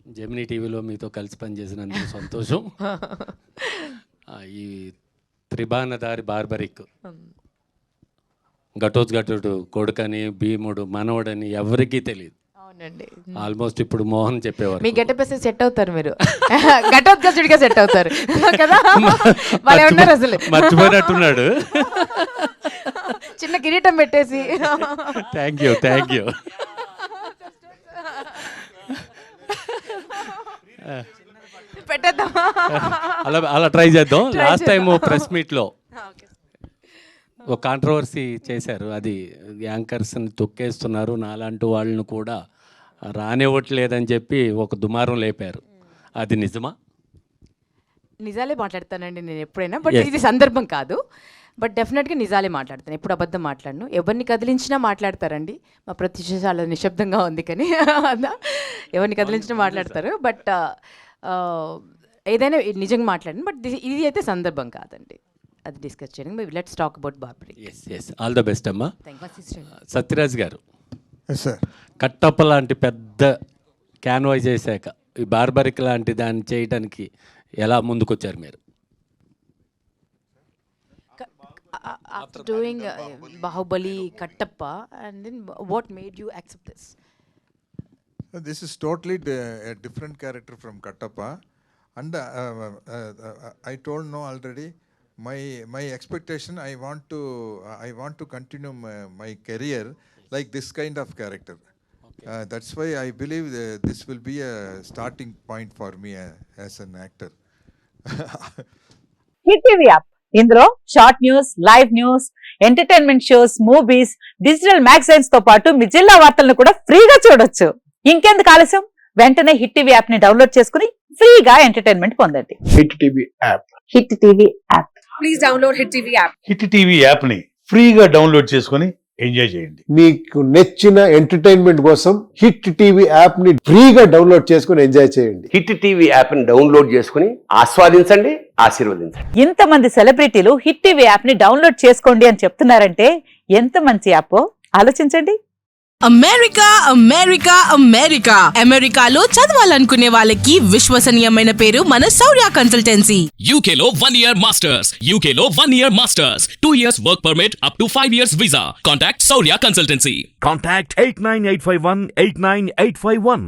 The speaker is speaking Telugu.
జెమినీ టీవీలో మీతో కలిసి పనిచేసినందుకు సంతోషం. ఈ త్రిబాణధారి బార్బరిక్ ఘటోత్కచుడు కొడుకని, భీముడు మనవడని ఎవరికీ తెలియదు. అవునండి, ఆల్మోస్ట్ ఇప్పుడు మోహన్ చెప్పేవారు. మీ గెటప్ వేస్తే సెట్ అవుతారు మీరు, ఘటోత్కచుడిగా సెట్ అవుతారు కదా. వాళ్ళే ఉన్నారు అసలు, మర్చిపోయినట్టున్నాడు. చిన్న కిరీటం పెట్టేసి. Thank you, thank you. పెట్టేద్దాం, అలా అలా ట్రై చేద్దాం. లాస్ట్ టైం ప్రెస్ మీట్లో ఒక కాంట్రవర్సీ చేశారు. అది యాంకర్స్ని తొక్కేస్తున్నారు, నాలాంటి వాళ్ళను కూడా రానివ్వట్లేదని చెప్పి ఒక దుమారం లేపారు. అది నిజమా? నిజాలే మాట్లాడతానండి నేను ఎప్పుడైనా, బట్ ఇది సందర్భం కాదు. బట్ డెఫినెట్గా నిజాలే మాట్లాడతాను, ఎప్పుడు అబద్ధం మాట్లాడను. ఎవరిని కదిలించినా మాట్లాడతారండి. మా ప్రత్యూష చాలా నిశ్శబ్దంగా ఉంది, కానీ ఎవరిని కదిలించినా మాట్లాడతారు. బట్ ఏదైనా నిజంగా మాట్లాడండి, బట్ ఇది అయితే సందర్భం కాదండి అది డిస్కస్ చేయడం. Let's talk about Barbarik. Yes, all the best అమ్మా. సత్యరాజ్ గారు, కట్టప్ప లాంటి పెద్ద క్యాన్వాయ్ చేశాక ఈ బార్బరిక్ లాంటి దాన్ని చేయడానికి ఎలా ముందుకొచ్చారు మీరు? After doing Bahubali, Kattappa, and then what made you accept this? This is totally a different character from Kattappa, and I told no already. My expectation, I want to continue my career like this kind of character. Okay. That's why I believe this will be a starting point for me as an actor. Hit TV app, ఇందులో short news, live news, entertainment shows, movies, digital magazines తో పాటు మీ జిల్లా వార్తలను కూడా ఫ్రీగా చూడొచ్చు. ఇంకెందుకు ఆలస్యం, వెంటనే హిట్ టీవీ యాప్ ని డౌన్లోడ్ చేసుకుని ఫ్రీగా ఎంటర్టైన్మెంట్ పొందండి. Hit TV app, hit TV app, please download hit TV app. Hit TV app ని ఫ్రీగా డౌన్లోడ్ చేసుకుని ఎంజాయ్ చేయండి. మీకు నచ్చిన ఎంటర్టైన్మెంట్ కోసం హిట్ టీవీ యాప్ ని ఫ్రీగా డౌన్లోడ్ చేసుకుని ఎంజాయ్ చేయండి. హిట్ టీవీ యాప్ ని డౌన్లోడ్ చేసుకుని ఆస్వాదించండి, ఆశీర్వదించండి. ఇంతమంది సెలబ్రిటీలు హిట్ టీవీ యాప్ ని డౌన్లోడ్ చేసుకోండి అని చెప్తున్నారంటే ఎంత మంచి యాప్ ఆలోచించండి. అమెరికా అమెరికా అమెరికా అమెరికాలో చదవాలనుకునే వాళ్ళకి విశ్వసనీయమైన పేరు మన శౌర్య కన్సల్టెన్సీ. UK లో 1 year masters, UK లో 1 year masters, 2 years work permit up to 5 years visa. Contact Saurya Consultancy. Contact 89851 89851.